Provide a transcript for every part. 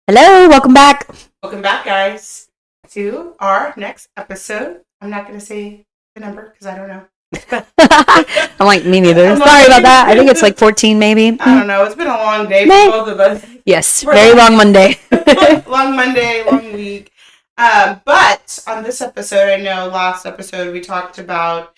Hello, welcome back. Welcome back, guys, to our next episode. I'm not going to say the number because I don't know. I'm like, me neither. Sorry about that. I think it's like 14 maybe. I don't know. It's been a long day for both of us. Yes, very long Monday. Long Monday, long week. But on this episode, I know last episode we talked about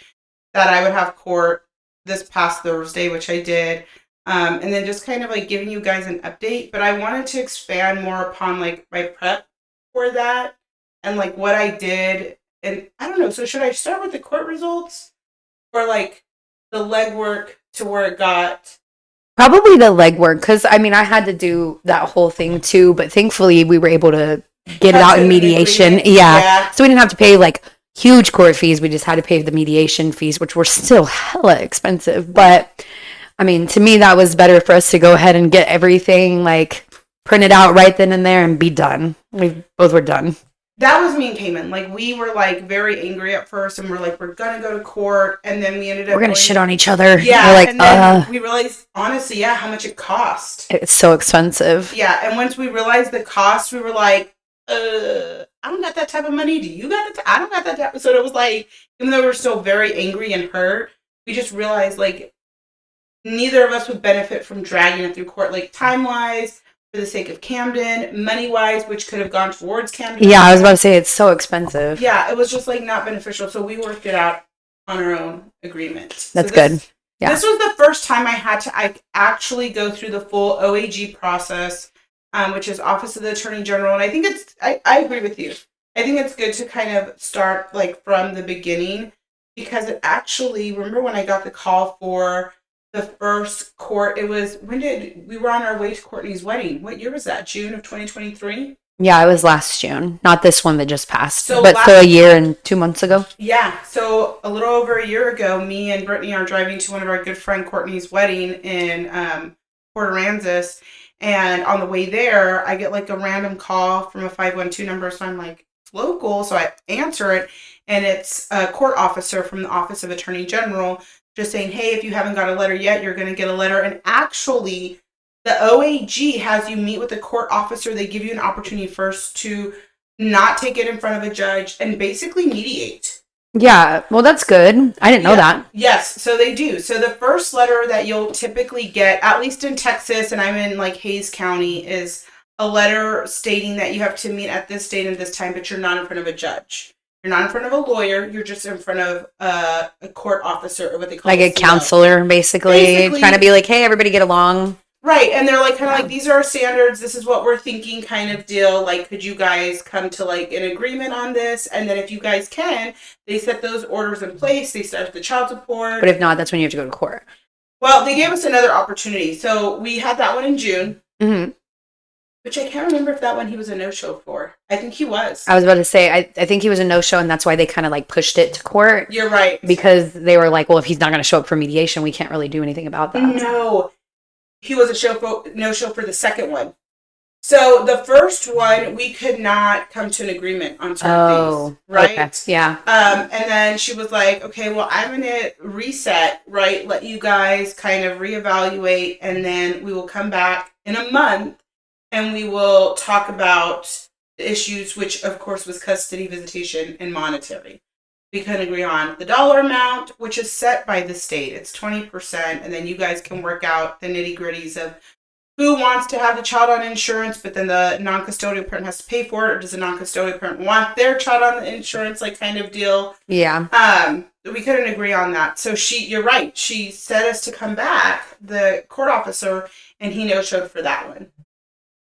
that I would have court this past Thursday, which I did. And then just kind of like giving you guys an update. But I wanted to expand more upon like my prep for that and like what I did. And I don't know. So should I start with the court results or like the legwork to where it got? Probably the legwork, because I mean, I had to do that whole thing too, but thankfully we were able to get it out in mediation. Yeah. So we didn't have to pay like huge court fees. We just had to pay the mediation fees, which were still hella expensive. But I mean, to me, that was better for us to go ahead and get everything like printed out right then and there and be done. We both were done. That was me and Cayman. Like, we were, like, very angry at first, and we're like, we're gonna go to court, and then we ended up... We're gonna shit on each other. Yeah, we're like, and then we realized, honestly, how much it cost. It's so expensive. Yeah, and once we realized the cost, we were like, I don't got that type of money. Do you got that? I don't got that type of... So it was like, even though we're still very angry and hurt, we just realized, like, neither of us would benefit from dragging it through court, like, time-wise, for the sake of Camden, money-wise, which could have gone towards Camden. Yeah, I was about to say, it's so expensive. Yeah, it was just, like, not beneficial, so we worked it out on our own agreement. That's good. Yeah. This was the first time I had to actually go through the full OAG process, which is Office of the Attorney General, and I think I agree with you. I think it's good to kind of start, like, from the beginning, because it actually, remember when I got the call for the first court, it was, we were on our way to Courtney's wedding. What year was that? June of 2023? Yeah, it was last June. Not this one that just passed, so a year and 2 months ago. Yeah, so a little over a year ago, me and Brittany are driving to one of our good friend Courtney's wedding in Port Aransas, and on the way there, I get like a random call from a 512 number, so I'm like, it's local, so I answer it, and it's a court officer from the Office of Attorney General just saying, hey, if you haven't got a letter yet, you're going to get a letter. And actually, the OAG has you meet with the court officer. They give you an opportunity first to not take it in front of a judge and basically mediate. Yeah, well, that's good. I didn't know that. Yes, so they do. So the first letter that you'll typically get, at least in Texas, and I'm in like Hayes County, is a letter stating that you have to meet at this date and this time, but you're not in front of a judge. You're not in front of a lawyer. You're just in front of a court officer, or what they call like a counselor, basically trying to be like, hey, everybody get along. Right, and they're like kind of like, these are our standards. This is what we're thinking, kind of deal. Like, could you guys come to like an agreement on this? And then if you guys can, they set those orders in place. They start the child support. But if not, that's when you have to go to court. Well, they gave us another opportunity. So we had that one in June. Mm-hmm. Which I can't remember if that one he was a no-show for. I think he was. I was about to say, I think he was a no-show, and that's why they kind of like pushed it to court. You're right. Because they were like, well, if he's not going to show up for mediation, we can't really do anything about that. No. He was a no-show for the second one. So the first one, we could not come to an agreement on certain things. Right? Okay. Yeah. And then she was like, okay, well, I'm going to reset, right? Let you guys kind of reevaluate, and then we will come back in a month. And we will talk about the issues, which, of course, was custody, visitation, and monetary. We couldn't agree on the dollar amount, which is set by the state. It's 20%, and then you guys can work out the nitty-gritties of who wants to have the child on insurance, but then the non-custodial parent has to pay for it, or does the non-custodial parent want their child on the insurance, like, kind of deal. Yeah. We couldn't agree on that. So you're right. She said us to come back, the court officer, and he no-showed for that one.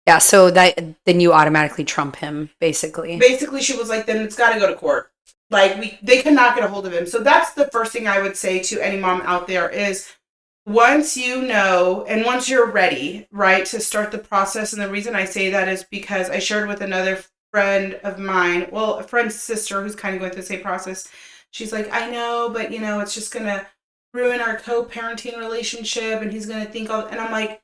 Yeah, so then you automatically trump him, basically. Basically, she was like, then it's got to go to court. Like, they could not get a hold of him. So that's the first thing I would say to any mom out there is, once you know, and once you're ready, right, to start the process, and the reason I say that is because I shared with another friend of mine, well, a friend's sister who's kind of going through the same process. She's like, I know, but, you know, it's just going to ruin our co-parenting relationship, and he's going to think and I'm like,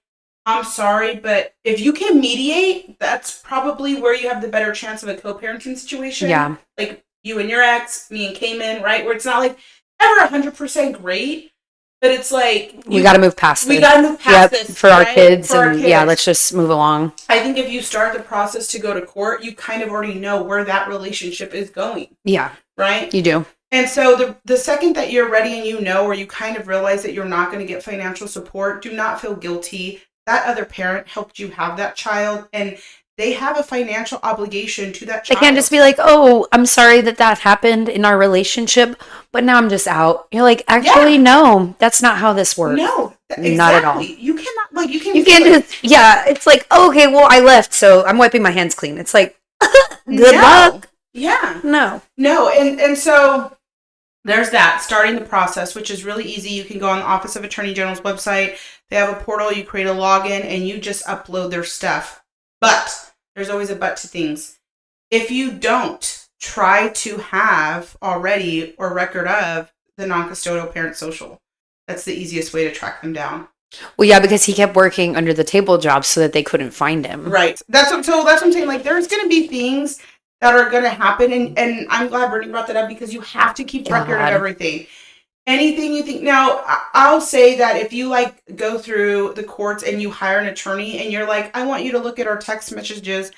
I'm sorry, but if you can mediate, that's probably where you have the better chance of a co-parenting situation. Yeah. Like you and your ex, me and Cayman, right? Where it's not like ever 100% great, But it's like we got to move past this. We got to move past this for our kids. Yeah, let's just move along. I think if you start the process to go to court, you kind of already know where that relationship is going. Yeah. Right? You do. And so the second that you're ready and you know, or you kind of realize that you're not going to get financial support, do not feel guilty. That other parent helped you have that child, and they have a financial obligation to that child. They can't just be like, oh, I'm sorry that happened in our relationship, but now I'm just out. You're like, actually, no, that's not how this works. No, exactly. Not at all. You cannot, like, you can't just, yeah, it's like, oh, okay, well, I left, so I'm wiping my hands clean. It's like, good luck. Yeah. No. And so there's that, starting the process, which is really easy. You can go on the Office of Attorney General's website. They have a portal. You create a login, and you just upload their stuff. But there's always a but to things. If you don't try to have already or record of the non-custodial parent social, that's the easiest way to track them down. Well, yeah, because he kept working under the table jobs so that they couldn't find him. Right. That's what I'm saying. Like, there's going to be things that are going to happen. And I'm glad Brittany brought that up, because you have to keep record of everything. Anything you think. Now, I'll say that if you like go through the courts and you hire an attorney and you're like, I want you to look at our text messages,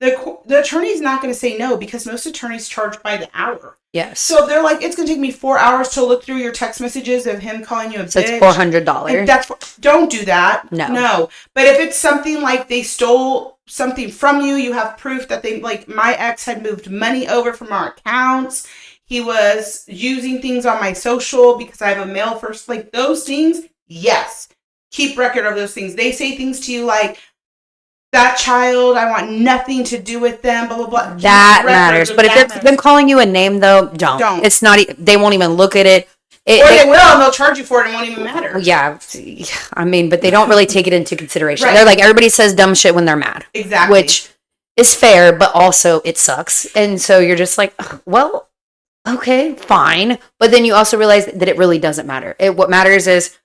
the attorney's not going to say no, because most attorneys charge by the hour. Yes. So if they're like, it's going to take me 4 hours to look through your text messages of him calling you a bitch. So it's $400. Don't do that. No. But if it's something like they stole something from you, you have proof that they, like, my ex had moved money over from our accounts. He was using things on my social because I have a mail first. Like, those things, yes. Keep record of those things. They say things to you like, that child, I want nothing to do with them, blah, blah, blah. That matters. But if it's them calling you a name, though, don't. It's not, they won't even look at it. Or they will, and they'll charge you for it, and it won't even matter. Yeah. I mean, but they don't really take it into consideration. Right. They're like, everybody says dumb shit when they're mad. Exactly. Which is fair, but also it sucks. And so you're just like, well, okay, fine. But then you also realize that it really doesn't matter. What matters is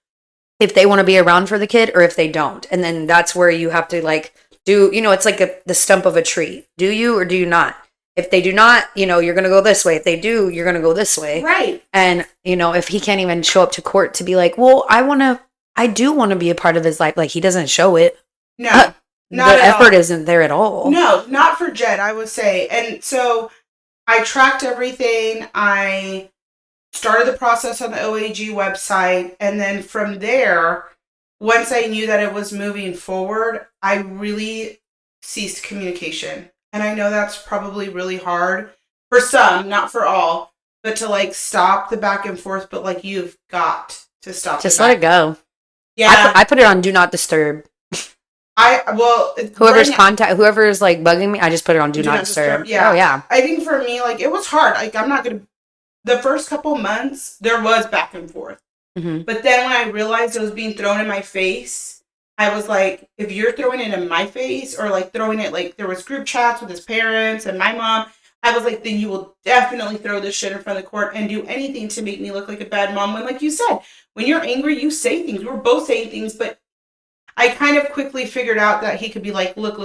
if they want to be around for the kid or if they don't. And then that's where you have to, like, do, it's like the stump of a tree. Do you or do you not? If they do not, you're going to go this way. If they do, you're going to go this way. Right. And, if he can't even show up to court to be like, well, I do want to be a part of his life. Like, he doesn't show it. No. The effort isn't there at all. No, not for Jed, I would say. And so I tracked everything. I started the process on the OAG website. And then from there, once I knew that it was moving forward, I really ceased communication. And I know that's probably really hard for some, not for all, but to, like, stop the back and forth. But, like, you've got to stop. Just let it go. Yeah. I put it on do not disturb. Whoever's like bugging me, I just put it on do not disturb. Yeah. Oh yeah. I think for me, like, it was hard. Like, I'm not gonna. The first couple months, there was back and forth. Mm-hmm. But then when I realized it was being thrown in my face, I was like, if you're throwing it in my face, or like throwing it, like, there was group chats with his parents and my mom, I was like, then you will definitely throw this shit in front of the court and do anything to make me look like a bad mom. When, like you said, when you're angry, you say things. We were both saying things, but I kind of quickly figured out that he could be like, look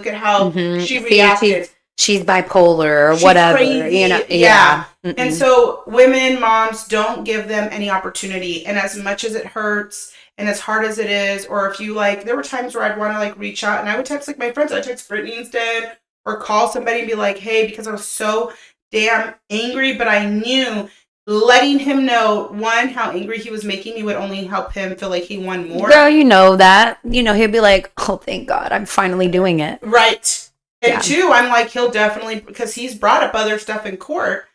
at how she reacted. She's bipolar or whatever, crazy. Yeah. And so women, moms, don't give them any opportunity. And as much as it hurts and as hard as it is, or if you, like, there were times where I'd want to, like, reach out and I would text, like, my friends. I'd text Brittany instead, or call somebody and be like, hey, because I was so damn angry, but I knew letting him know, one, how angry he was making me would only help him feel like he won more. Girl, you know that. He'll be like, oh, thank God, I'm finally doing it. Right. And two, I'm like, he'll definitely, because he's brought up other stuff in court.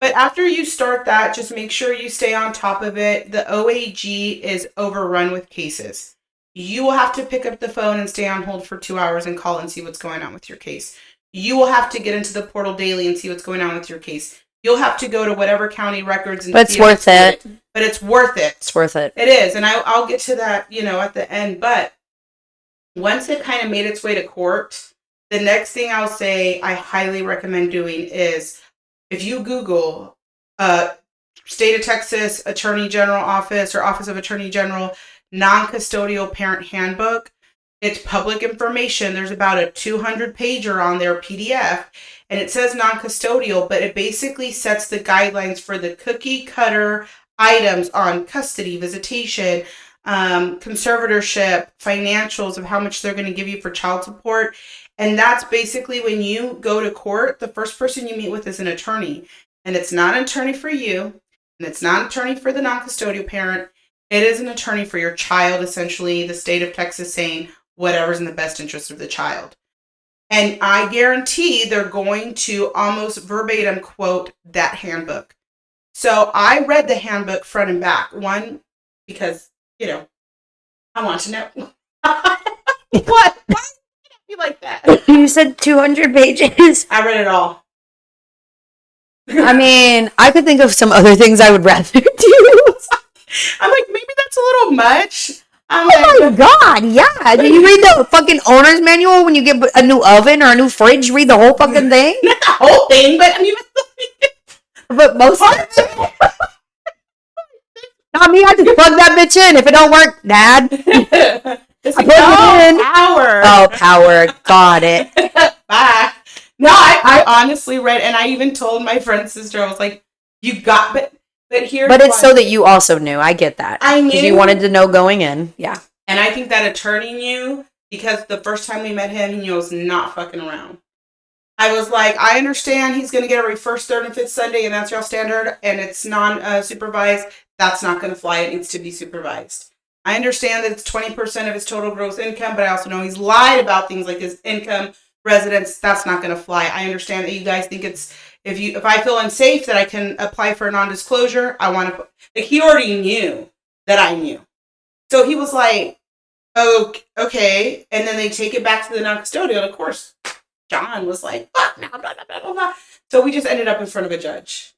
But after you start that, just make sure you stay on top of it. The OAG is overrun with cases. You will have to pick up the phone and stay on hold for 2 hours and call and see what's going on with your case. You will have to get into the portal daily and see what's going on with your case. You'll have to go to whatever county records and but it's worth it. But it's worth it. It's worth it. It is. And I'll get to that, at the end. But once it kind of made its way to court, the next thing I'll say I highly recommend doing is, if you Google State of Texas Attorney General Office or Office of Attorney General Non-Custodial Parent Handbook, it's public information. There's about a 200-pager on their PDF, and it says non-custodial, but it basically sets the guidelines for the cookie cutter items on custody, visitation, conservatorship, financials of how much they're going to give you for child support. And that's basically when you go to court, the first person you meet with is an attorney. And it's not an attorney for you, and it's not an attorney for the non-custodial parent. It is an attorney for your child, essentially, the state of Texas saying whatever's in the best interest of the child. And I guarantee they're going to almost verbatim quote that handbook. So I read the handbook front and back. One, because, I want to know. What? Why did you like that? You said 200 pages. I read it all. I mean, I could think of some other things I would rather do. I'm like, maybe that's a little much. Oh my God, yeah. Do you read the fucking owner's manual when you get a new oven or a new fridge? Read the whole fucking thing? Not the whole thing, but I mean... But most parts of it. Not me, I just plug that bitch in. If it don't work, Dad. It's like, power. Oh, power. Got it. Bye. No, I honestly read, and I even told my friend's sister, I was like, you got... But here's But it's so that you also knew. I get that. I knew. Because you wanted to know going in. Yeah. And I think that attorney knew, because the first time we met him, he knew I was not fucking around. I was like, I understand he's going to get every first, third, and fifth Sunday, and that's your standard, and it's non-supervised. That's not going to fly. It needs to be supervised. I understand that it's 20% of his total gross income, but I also know he's lied about things like his income, residence. That's not going to fly. I understand that you guys think it's, if I feel unsafe that I can apply for a non-disclosure, I want to, like, he already knew that I knew. So he was like, oh, okay. And then they take it back to the non-custodial. Of course, John was like, fuck, no, blah, blah, blah, blah. So we just ended up in front of a judge.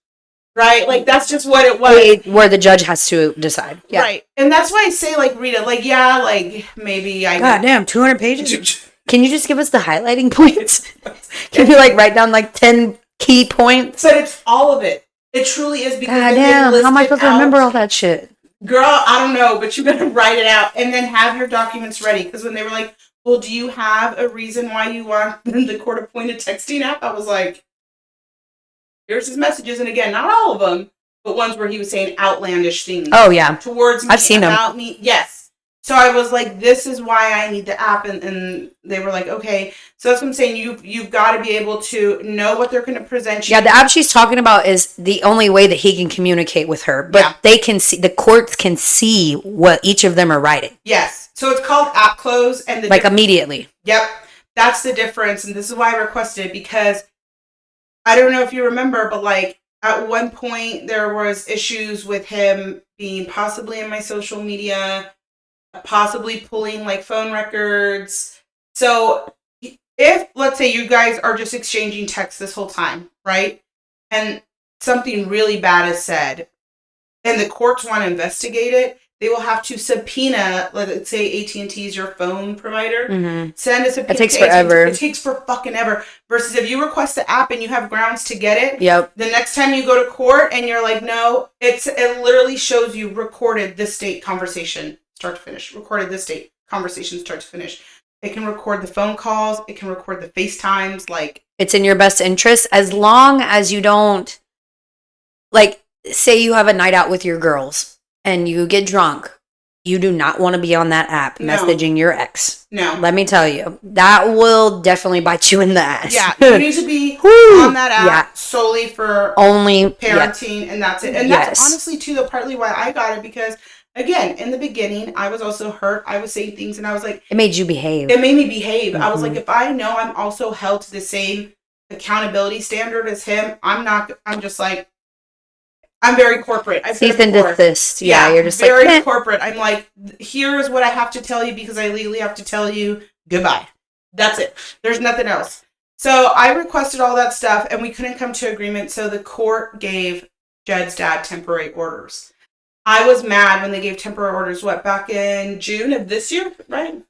Right? Like, that's just what it was. Where the judge has to decide. Yeah. Right. And that's why I say, like, read it. Like, yeah, like, maybe I... God damn, 200 pages? Can you just give us the highlighting points? Can you, like, write down, like, 10 key points? But it's all of it. It truly is, because... God damn, how am I supposed to remember all that shit? Girl, I don't know, but you better write it out and then have your documents ready. Because when they were like, well, do you have a reason why you want the court-appointed texting app? I was like, here's his messages. And again, not all of them, but ones where he was saying outlandish things. Oh, yeah. Towards me, I've seen about them. me. Yes. So I was like, this is why I need the app. And they were like, okay. So that's what I'm saying. You've got to be able to know what they're going to present you. Yeah, the app she's talking about is the only way that he can communicate with her. But Yeah. they can see, the courts can see what each of them are writing. Yes. So it's called App Close. And the Like, immediately. Yep. That's the difference. And this is why I requested it, because I don't know if you remember, but like at one point there was issues with him being possibly in my social media, possibly pulling like phone records. So if, let's say, you guys are just exchanging texts this whole time, right? And something really bad is said and the courts want to investigate it, they will have to subpoena, let's say AT&T is your phone provider. Mm-hmm. Send a subpoena. It takes forever. It takes for fucking ever. Versus if you request the app and you have grounds to get it, Yep. the next time you go to court and you're like, no, it literally shows you recorded this date conversation, start to finish. Recorded this date conversation, start to finish. It can record the phone calls. It can record the FaceTimes. Like, It's in your best interest as long as you don't, like, say you have a night out with your girls and you get drunk. You do not want to be on that app messaging your ex. No. Let me tell you, that will definitely bite you in the ass. Yeah, you need to be on that app solely for only parenting, and that's it. And that's honestly, too, partly why I got it, because, again, in the beginning, I was also hurt. I was saying things, and I was like... It made you behave. It made me behave. Mm-hmm. I was like, if I know I'm also held to the same accountability standard as him, I'm just like... I'm very corporate. I've Cease and desist. Yeah, you're just very like... corporate. I'm like, here's what I have to tell you because I legally have to tell you goodbye. That's it. There's nothing else. So I requested all that stuff, and we couldn't come to agreement, so the court gave Jed's dad temporary orders. I was mad when they gave temporary orders, back in June of this year, right?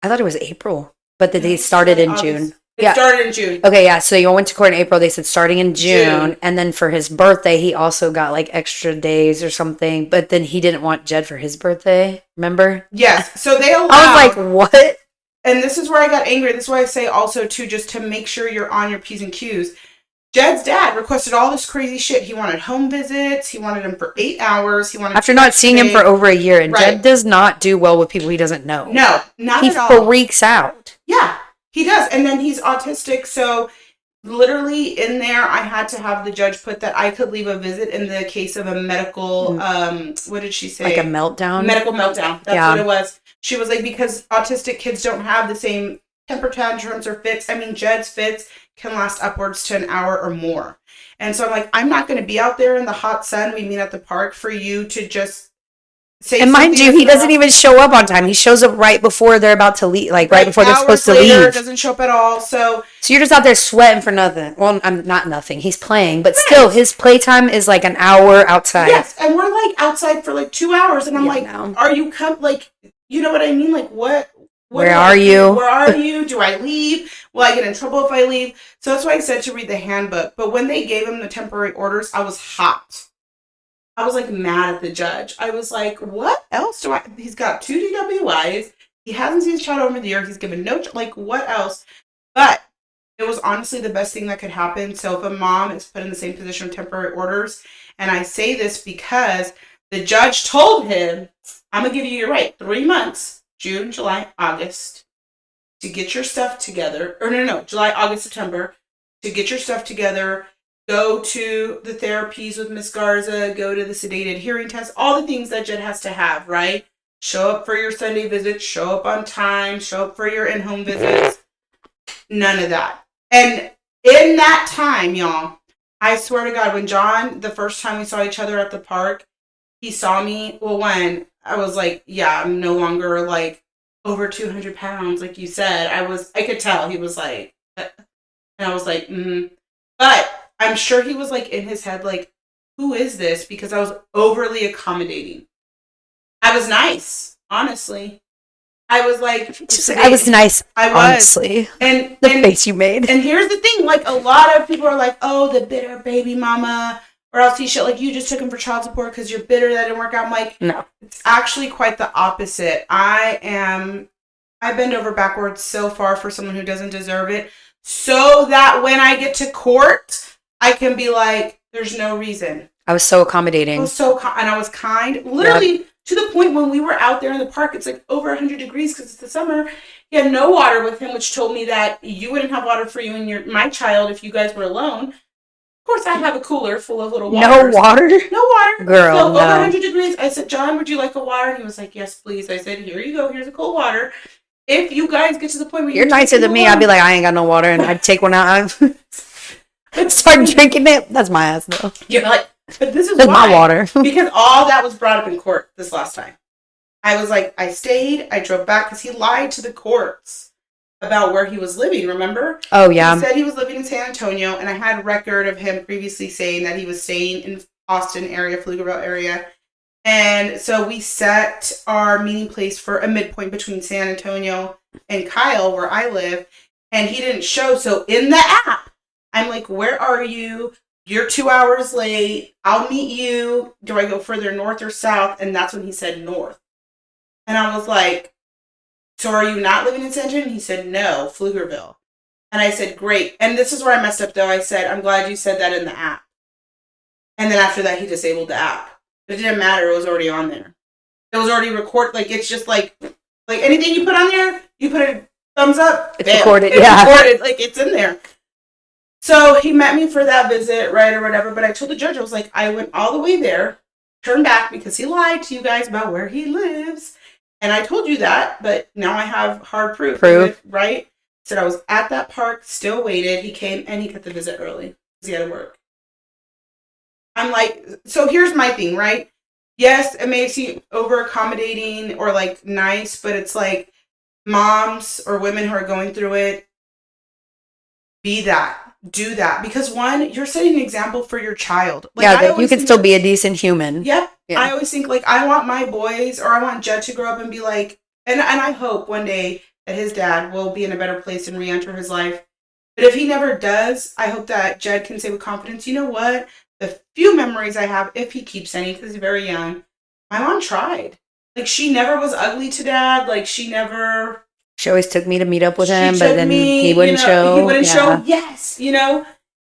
I thought it was April, but the day started in June. It started in June. Okay, yeah. So you went to court in April. They said starting in June. And then for his birthday, he also got like extra days or something. But then he didn't want Jed for his birthday. Remember? Yes. So they allowed. I was like, what? And this is where I got angry. This is why I say also, too, just to make sure you're on your P's and Q's. Jed's dad requested all this crazy shit. He wanted home visits. He wanted him for 8 hours. He wanted after not seeing him for over a year. And right. Jed does not do well with people he doesn't know. No, not at all. He freaks out. Yeah, he does. And then he's autistic, so literally in there, I had to have the judge put that I could leave a visit in the case of a medical, what did she say? Like a meltdown? Medical meltdown. That's what it was. She was like, because autistic kids don't have the same temper tantrums or fits. I mean, Jed's fits can last upwards to an hour or more. And so I'm like, I'm not going to be out there in the hot sun. We meet at the park for you to just say and mind you, he doesn't even show up on time. He shows up right before they're about to leave, like right before they're supposed to leave. Doesn't show up at all. So you're just out there sweating for nothing. Well, I'm not nothing. He's playing, but still, his playtime is like an hour outside. Yes, and we're like outside for like 2 hours, and I'm like, are you like, you know what I mean? Like, what where are you? Where are you? Do I leave? Will I get in trouble if I leave? So that's why I said to read the handbook. But when they gave him the temporary orders, I was hot. I was like mad at the judge. I was like, what else do I? He's got 2 DWIs. He hasn't seen his child over the year. He's given no, like, what else? But it was honestly the best thing that could happen. So if a mom is put in the same position with temporary orders, and I say this because the judge told him, I'm going to give you your right, 3 months, June, July, August, to get your stuff together. Or no, July, August, September, to get your stuff together, go to the therapies with Miss Garza, go to the sedated hearing test, all the things that Jed has to have, right? Show up for your Sunday visits, show up on time, show up for your in-home visits. None of that. And in that time, y'all, I swear to God, when John, the first time we saw each other at the park, he saw me, well, when I was like, yeah, I'm no longer like over 200 pounds, like you said. I could tell he was like, and I was like, But I'm sure he was like in his head, like, who is this? Because I was overly accommodating. I was nice, honestly. I was like, I was nice. I was. Honestly. And the face you made. And here's the thing, like, a lot of people are like, oh, the bitter baby mama, or else he should, like, you just took him for child support because you're bitter that didn't work out. I'm like, no. It's actually quite the opposite. I bend over backwards so far for someone who doesn't deserve it, so that when I get to court, I can be like, there's no reason. I was so accommodating. And I was kind. Literally, to the point when we were out there in the park, it's like over 100 degrees because it's the summer. He had no water with him, which told me that you wouldn't have water for you and my child if you guys were alone. Of course, I have a cooler full of little water. No water? No water. Girl, so no. Over 100 degrees. I said, John, would you like a water? And he was like, yes, please. I said, here you go. Here's a cold water. If you guys get to the point where you're nicer than me, I'd be like, I ain't got no water, and I'd take one out and start drinking it. That's my ass, though. You're like, but this is why. my water. Because all that was brought up in court this last time. I was like, I stayed, I drove back, because he lied to the courts about where he was living, remember? Oh, yeah. He said he was living in San Antonio, and I had record of him previously saying that he was staying in Austin area, Pflugerville area. And so we set our meeting place for a midpoint between San Antonio and Kyle, where I live, and he didn't show. So in the app, I'm like, where are you? You're 2 hours late. I'll meet you. Do I go further north or south? And that's when he said north. And I was like, so are you not living in San Antonio? And he said, no, Pflugerville. And I said, great. And this is where I messed up, though. I said, I'm glad you said that in the app. And then after that, he disabled the app. It didn't matter. It was already on there. It was already recorded. Like, it's just like anything you put on there, you put a thumbs up. It's recorded. It's recorded. Like, it's in there. So he met me for that visit, right, or whatever. But I told the judge, I was like, I went all the way there, turned back because he lied to you guys about where he lives. And I told you that, but now I have hard proof. Right? Said I was at that park, still waited. He came and he cut the visit early because he had to work. I'm like, so here's my thing, right? Yes, it may seem over accommodating or like nice, but it's like moms or women who are going through it, be that. Do that. Because one, you're setting an example for your child. Like, yeah, that you can still be a decent human. Yep. Yeah. I always think like I want my boys or I want Jed to grow up and be like, and I hope one day that his dad will be in a better place and re-enter his life. But if he never does, I hope that Jed can say with confidence, you know what? The few memories I have, if he keeps any, because he's very young, my mom tried. Like, she never was ugly to dad. Like, she always took me to meet up with him, but then he wouldn't show. He wouldn't show, yes,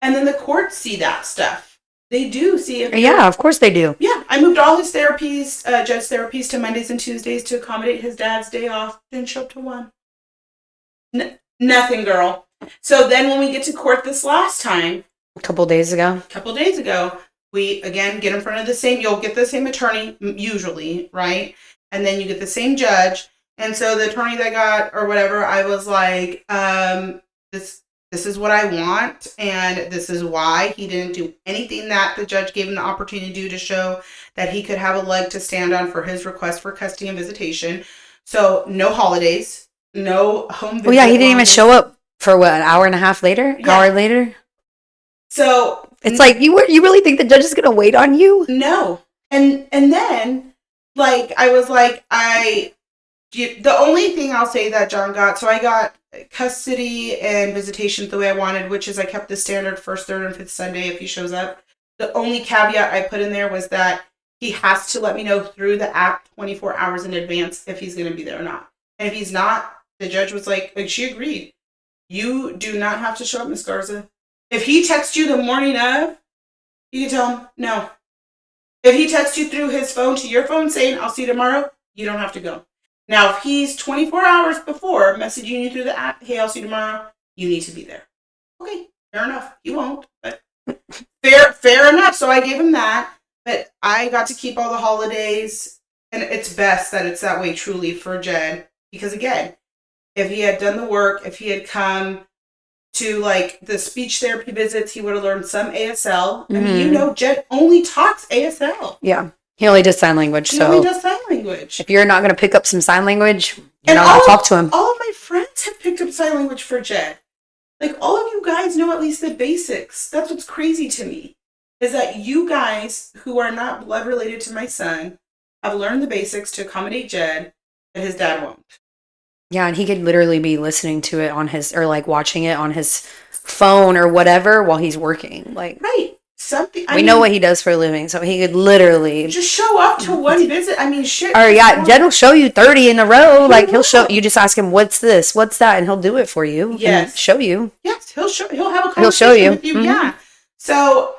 And then the courts see that stuff. They do see it. Yeah, of course they do. Yeah, I moved all his therapies, Jed's therapies, to Mondays and Tuesdays to accommodate his dad's day off. Didn't show up to one. Nothing, girl. So then when we get to court this last time, a couple days ago, we again get in front of the same. You'll get the same attorney usually, right? And then you get the same judge. And so the attorney that got or whatever, I was like, this is what I want, and this is why. He didn't do anything that the judge gave him the opportunity to do to show that he could have a leg to stand on for his request for custody and visitation. So no holidays, no home visit. Well, yeah, he didn't even show up for what, an hour and a half later? Yeah. Hour later? So it's like, you really think the judge is going to wait on you? No. And then, like, I was like, the only thing I'll say that John got, so I got custody and visitation the way I wanted, which is I kept the standard first, third, and fifth Sunday if he shows up. The only caveat I put in there was that he has to let me know through the app 24 hours in advance if he's going to be there or not. And if he's not, the judge was like she agreed. You do not have to show up, Miss Garza. If he texts you the morning of, you can tell him no. If he texts you through his phone to your phone saying, I'll see you tomorrow, you don't have to go. Now, if he's 24 hours before messaging you through the app, hey, I'll see you tomorrow, you need to be there. Okay, fair enough. You won't, but fair enough. So I gave him that, but I got to keep all the holidays, and it's best that it's that way truly for Jed, because again, if he had done the work, if he had come to like the speech therapy visits, he would have learned some ASL. I mean, Jed only talks ASL. Yeah. He only does sign language. He only does sign language. If you're not going to pick up some sign language, you're not going to talk to him. All of my friends have picked up sign language for Jed. Like, all of you guys know at least the basics. That's what's crazy to me, is that you guys who are not blood related to my son have learned the basics to accommodate Jed, and his dad won't. Yeah, and he could literally be listening to it on his, or like watching it on his phone or whatever while he's working. Like, right. Something. We know what he does for a living, so he could literally just show up to one visit. I mean, shit. Or yeah, Jed will show you 30 in a row. Like he'll show you, just ask him, what's this, what's that, and he'll do it for you. Yes, show you. Yes, he'll have a conversation he'll show you with you. Mm-hmm. Yeah. So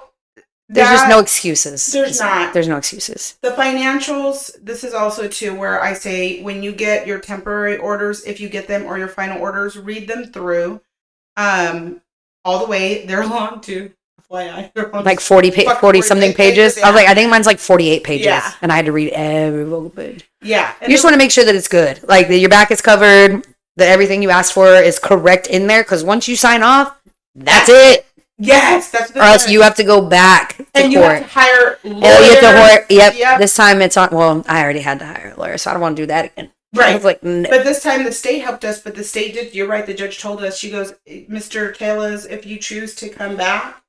there's just no excuses. There's no excuses. The financials. This is also too where I say when you get your temporary orders, if you get them, or your final orders, read them through, all the way. They're long too. Like 40 something pages. Yeah. I think mine's like 48 pages, and I had to read every little page. Yeah, you just want to make sure that it's good, like that your back is covered, that everything you asked for is correct in there. Because once you sign off, that's it. Yes, that's. Or else you have to go back to and court. You have to hire lawyers. You have to hire. Yep. This time it's on. Well, I already had to hire a lawyer, so I don't want to do that again. Right. I was like, no. But this time the state helped us. But the state did. You're right. The judge told us. She goes, Mr. Taylor's, if you choose to come back,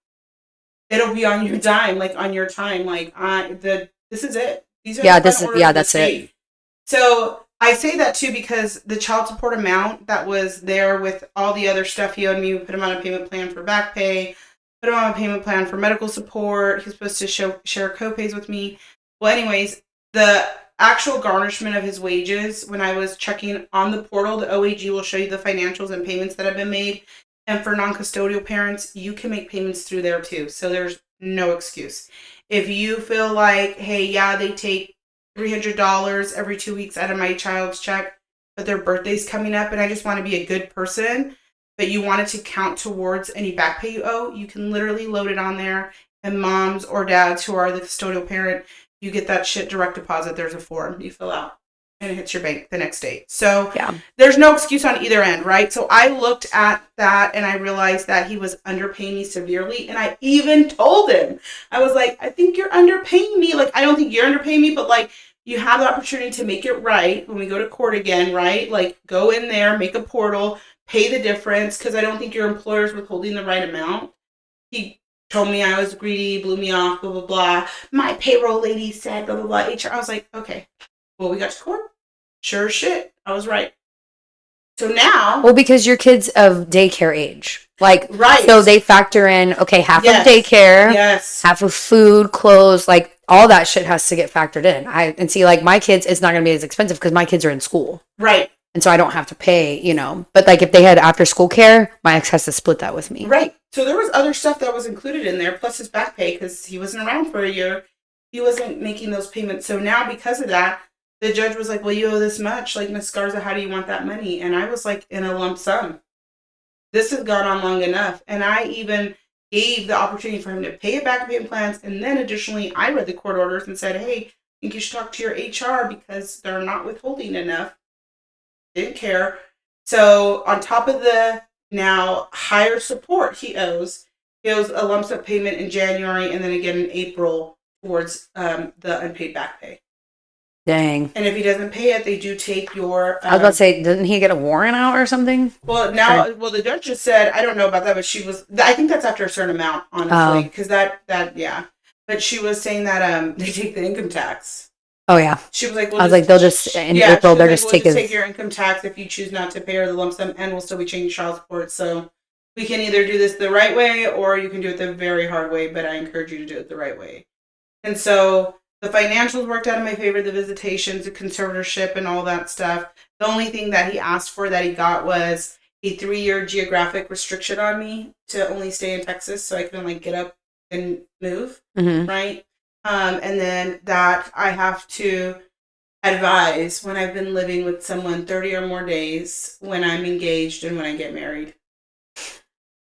it'll be on your dime, like on your time. Like this is it. These are that's it. So I say that too because the child support amount that was there with all the other stuff he owed me, we put him on a payment plan for back pay, put him on a payment plan for medical support. He's supposed to share co-pays with me. Well, anyways, the actual garnishment of his wages, when I was checking on the portal, the OAG will show you the financials and payments that have been made. And for non-custodial parents, you can make payments through there too. So there's no excuse. If you feel like, hey, yeah, they take $300 every 2 weeks out of my child's check, but their birthday's coming up and I just want to be a good person, but you want it to count towards any back pay you owe, you can literally load it on there. And moms or dads who are the custodial parent, you get that shit direct deposit. There's a form you fill out. And it hits your bank the next day. So there's no excuse on either end, right? So I looked at that and I realized that he was underpaying me severely. And I even told him, I was like, I think you're underpaying me. Like, I don't think you're underpaying me, but like, you have the opportunity to make it right when we go to court again, right? Like, go in there, make a portal, pay the difference, because I don't think your employer's withholding the right amount. He told me I was greedy, blew me off, blah, blah, blah. My payroll lady said, blah, blah, blah. HR. I was like, okay. Well, we got to court. Sure as shit. I was right. So now. Well, because your kid's of daycare age. Like, right. So they factor in, okay, half of daycare. Yes. Half of food, clothes, like all that shit has to get factored in. And see, like my kids, it's not going to be as expensive because my kids are in school. Right. And so I don't have to pay, But like if they had after school care, my ex has to split that with me. Right. So there was other stuff that was included in there, plus his back pay, because he wasn't around for a year. He wasn't making those payments. So now because of that, the judge was like, well, you owe this much. Like, Miss Garza, how do you want that money? And I was like, in a lump sum. This has gone on long enough. And I even gave the opportunity for him to pay it back in payment plans. And then additionally, I read the court orders and said, hey, I think you should talk to your HR because they're not withholding enough. Didn't care. So on top of the now higher support he owes a lump sum payment in January and then again in April towards the unpaid back pay. Dang. And if he doesn't pay it, they do take your... I was about to say, didn't he get a warrant out or something? Well, the judge just said, I don't know about that, but she was... I think that's after a certain amount, honestly. Because yeah. But she was saying that they take the income tax. Oh, yeah. She was like... I was like, they'll just... In April, they'll just take your income tax if you choose not to pay her the lump sum, and we'll still be changing child support. So we can either do this the right way, or you can do it the very hard way, but I encourage you to do it the right way. And so... the financials worked out in my favor, the visitations, the conservatorship, and all that stuff. The only thing that he asked for that he got was a 3-year geographic restriction on me to only stay in Texas so I can get up and move, right? And then that I have to advise when I've been living with someone 30 or more days, when I'm engaged, and when I get married.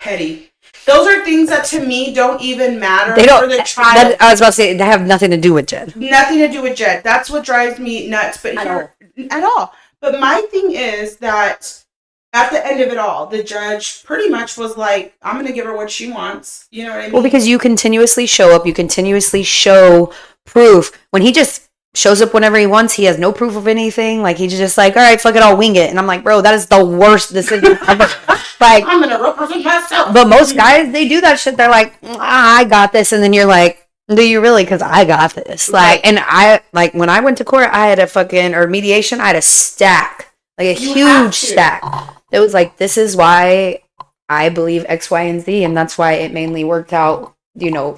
Petty. Those are things that to me don't even matter for the child. I was about to say, they have nothing to do with Jed. Nothing to do with Jed. That's what drives me nuts. But at all. But my thing is that at the end of it all, the judge pretty much was like, I'm going to give her what she wants. You know what I mean? Well, because you continuously show up, you continuously show proof. When he just shows up whenever he wants, he has no proof of anything. Like, he's just like, all right, fuck it, I'll wing it. And I'm like, bro, that is the worst decision ever. Like, I'm going to represent myself. But most guys, they do that shit. They're like, I got this. And then you're like, do you really? Because I got this. Like, and when I went to court, I had a mediation, I had a stack. Like, a huge stack. It was like, this is why I believe X, Y, and Z. And that's why it mainly worked out,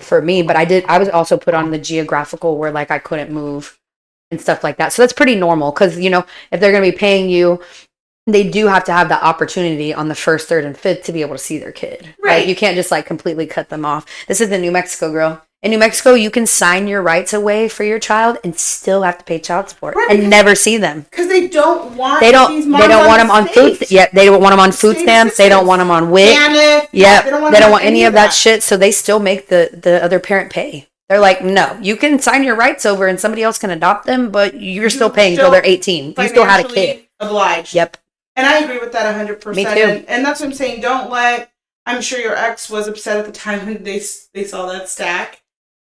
for me. But I was also put on the geographical where, I couldn't move and stuff like that. So that's pretty normal. Because, if they're going to be paying you, they do have to have the opportunity on the 1st, 3rd, and 5th to be able to see their kid. Right. You can't just completely cut them off. This is the New Mexico girl. In New Mexico, you can sign your rights away for your child and still have to pay child support and never see them. Because they don't want they don't want them on food. Yeah, they don't want them on food stamps. They don't want them on WIC. Yeah, they don't want any of that shit. So they still make the other parent pay. They're like, no, you can sign your rights over and somebody else can adopt them, but you're still paying until they're 18. You still had a kid. Obliged. Yep. And I agree with that 100%. Me too. And that's what I'm saying. I'm sure your ex was upset at the time when they saw that stack.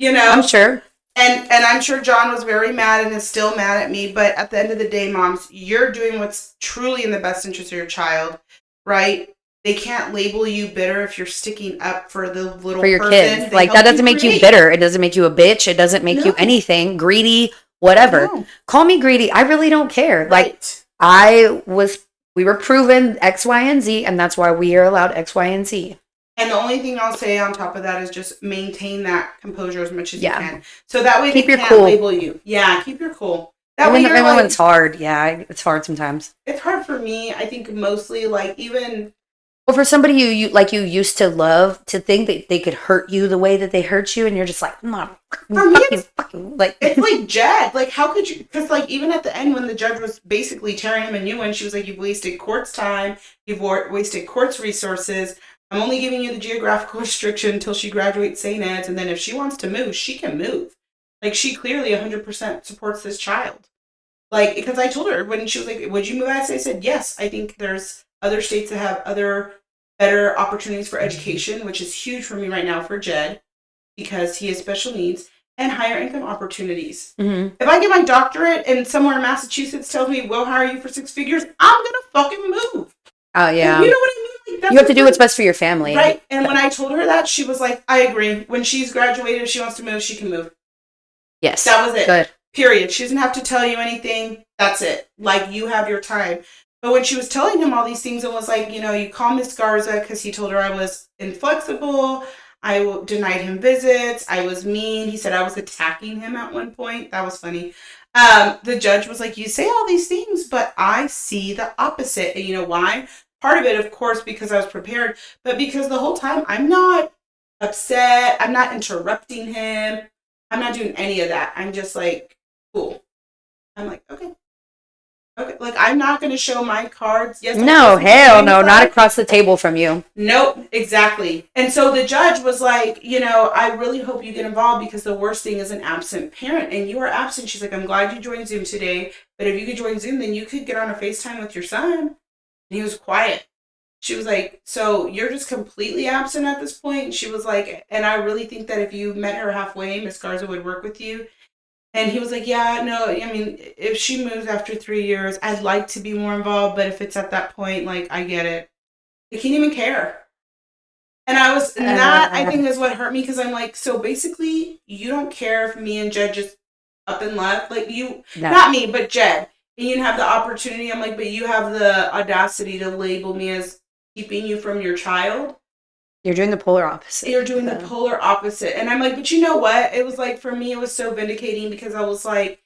I'm sure. And I'm sure John was very mad and is still mad at me. But at the end of the day, moms, you're doing what's truly in the best interest of your child, right? They can't label you bitter if you're sticking up for the little for your person. kids. That doesn't make you bitter. It doesn't make you a bitch. It doesn't make you anything. Greedy, whatever. No. Call me greedy. I really don't care. Right. We were proven X, Y, and Z, and that's why we are allowed X, Y, and Z. And the only thing I'll say on top of that is just maintain that composure as much as you can. So that way they can't label you. Yeah, keep your cool. That way you're when it's hard. Yeah, it's hard sometimes. It's hard for me. I think mostly even... Well, for somebody you used to love, to think that they could hurt you the way that they hurt you, and you're just like, mom, for me, it's like Jed. Like, how could you? Because even at the end, when the judge was basically tearing him a new one, she was like, "You've wasted court's time. You've wasted court's resources. I'm only giving you the geographical restriction until she graduates St. Ed's, and then if she wants to move, she can move. Like, she clearly 100% supports this child. Like, because I told her when she was like, "Would you move?" I said, "Yes. I think there's other states that have other better opportunities for education," which is huge for me right now for Jed because he has special needs, and higher income opportunities. Mm-hmm. If I get my doctorate and somewhere in Massachusetts tells me we'll hire you for 6 figures, I'm gonna fucking move. Oh yeah. And you know what I mean? You have to do what's best for your family. Right. And when I told her that, she was like, I agree. When she's graduated, if she wants to move, she can move. Yes. That was it. Good. Period. She doesn't have to tell you anything. That's it. You have your time. But when she was telling him all these things and was like, you call Miss Garza because he told her I was inflexible, denied him visits. I was mean. He said I was attacking him at one point. That was funny. The judge was like, you say all these things, but I see the opposite. And you know why? Part of it, of course, because I was prepared, but because the whole time I'm not upset. I'm not interrupting him. I'm not doing any of that. I'm just like, cool. I'm like, okay. Okay, like I'm not going to show my cards. Yes. No, hell no, not across the table from you. Nope, exactly. And so the judge was like, I really hope you get involved because the worst thing is an absent parent, and you are absent. She's like, I'm glad you joined Zoom today, but if you could join Zoom, then you could get on a FaceTime with your son. And he was quiet. She was like, so you're just completely absent at this point? And she was like, and I really think that if you met her halfway, Miss Garza would work with you. And he was like, yeah, no, I mean, if she moves after 3 years, I'd like to be more involved. But if it's at that point, like, I get it. They can't even care. And I was, that I think is what hurt me. Because I'm like, so basically, you don't care if me and Jed just up and left. Like, not me, but Jed. And you have the opportunity. I'm like, but you have the audacity to label me as keeping you from your child. You're doing the polar opposite. You're doing the polar opposite. And I'm like, but you know what? It was like, for me, it was so vindicating because I was like,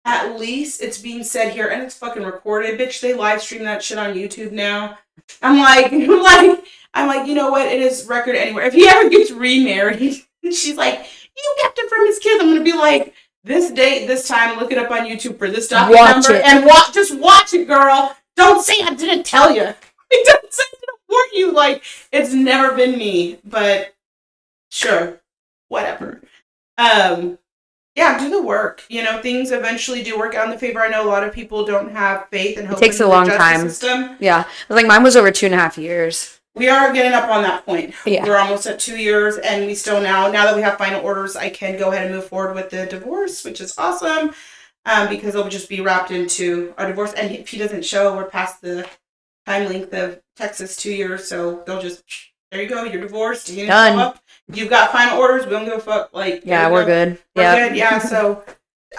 at least it's being said here and it's fucking recorded. Bitch, they live stream that shit on YouTube now. I'm like, you know what? It is record anywhere. If he ever gets remarried, she's like, you kept it from his kids. I'm going to be like, this date, this time, look it up on YouTube for this document number. And just watch it, girl. Don't say I didn't tell you. Don't say warn you, like, it's never been me, but sure, whatever. Yeah, do the work. Things eventually do work out in the favor. I know a lot of people don't have faith and hope. It takes a long time. System. Yeah, like mine was over 2.5 years. We are getting up on that point. Yeah. We're almost at 2 years, and we still now that we have final orders, I can go ahead and move forward with the divorce, which is awesome, because it'll just be wrapped into our divorce. And if he doesn't show, we're past the time length of Texas 2 years, so they'll just, there you go, you're divorced. You done. Up. You've got final orders. We don't give a fuck. Like, yeah, we're good. We're good. Yeah. So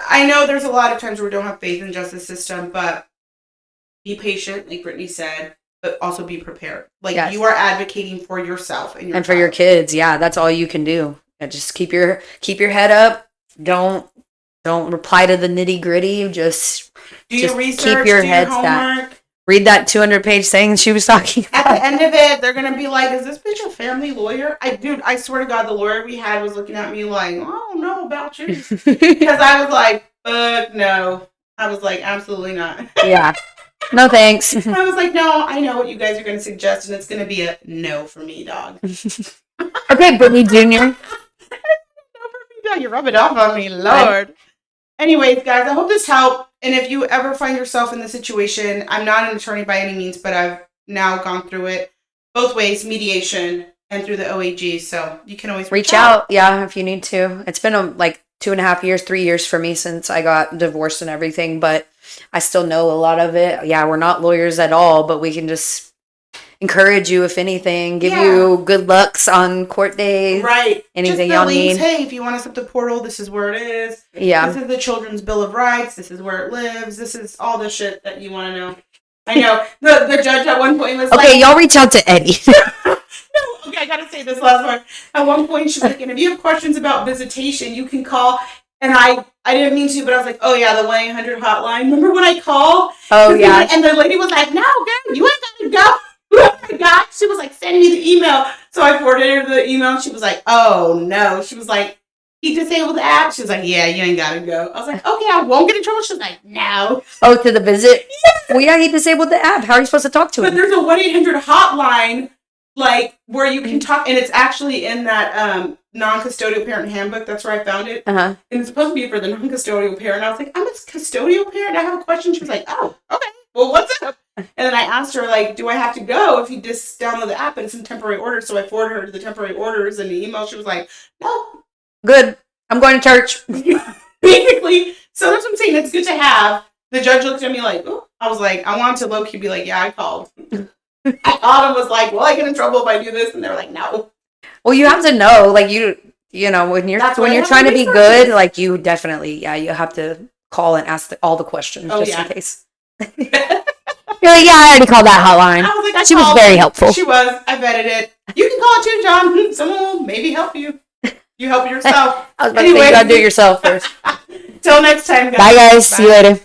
I know there's a lot of times where we don't have faith in the justice system, but be patient, like Brittany said, but also be prepared. Like you are advocating for yourself and for your kids. Yeah, that's all you can do. Just keep your head up. Don't reply to the nitty gritty. Just do your research. Keep your head stacked. Read that 200-page thing she was talking about. At the end of it, they're going to be like, is this bitch a family lawyer? I swear to God, the lawyer we had was looking at me like, I don't know about you. Because I was like, no. I was like, absolutely not. Yeah. No, thanks. I was like, no, I know what you guys are going to suggest, and it's going to be a no for me, dog. Okay, Brittany Jr. No for me, dog. You rub it off on me, Lord. Anyways, guys, I hope this helped. And if you ever find yourself in the situation, I'm not an attorney by any means, but I've now gone through it both ways, mediation and through the OAG. So you can always reach out. Yeah, if you need to. It's been like 2.5 years, 3 years for me since I got divorced and everything, but I still know a lot of it. Yeah, we're not lawyers at all, but we can just encourage you, if anything, give you good lucks on court days. Right. Anything y'all need. Hey, if you want us up the portal, this is where it is. Yeah. This is the Children's Bill of Rights. This is where it lives. This is all the shit that you want to know. I know. The judge at one point was okay, y'all reach out to Eddie. Okay, I gotta say this last one. At one point, she's like, and if you have questions about visitation, you can call. And I didn't mean to, but I was like, oh yeah, the 1-800 hotline. Remember when I called? Oh yeah. And the lady was like, no, girl, you ain't gotta go. She was like, send me the email. So I forwarded her the email. She was like, oh no. She was like, he disabled the app. She was like, yeah, you ain't gotta go. I was like, okay, I won't get in trouble. She was like, no. Oh, to the visit? Yeah. Well, yeah, he disabled the app. How are you supposed to talk to him? But there's a 1-800 hotline, like, where you can talk, and it's actually in that non-custodial parent handbook. That's where I found it. Uh-huh. And it's supposed to be for the non-custodial parent. I was like, I'm a custodial parent. I have a question. She was like, oh, okay. Well, what's up? And then I asked her, like, do I have to go if you just download the app and it's in temporary orders? So I forwarded her to the temporary orders and the email. She was like, no. Good. I'm going to church. Basically. So that's what I'm saying. It's good to have. The judge looked at me like, oh. I was like, I wanted to low-key be like, yeah, I called. I called and was like, will I get in trouble if I do this? And they were like, no. Well, you have to know, like, you know, when you're trying to be good, like, you definitely, you have to call and ask all the questions in case. You're like, yeah, I already called that hotline. I was like, she was very helpful. She was. I vetted it. You can call it too, John. Someone will maybe help you. You help yourself. I was about to say, you gotta do it yourself first. Till next time, guys. Bye, guys. See you later.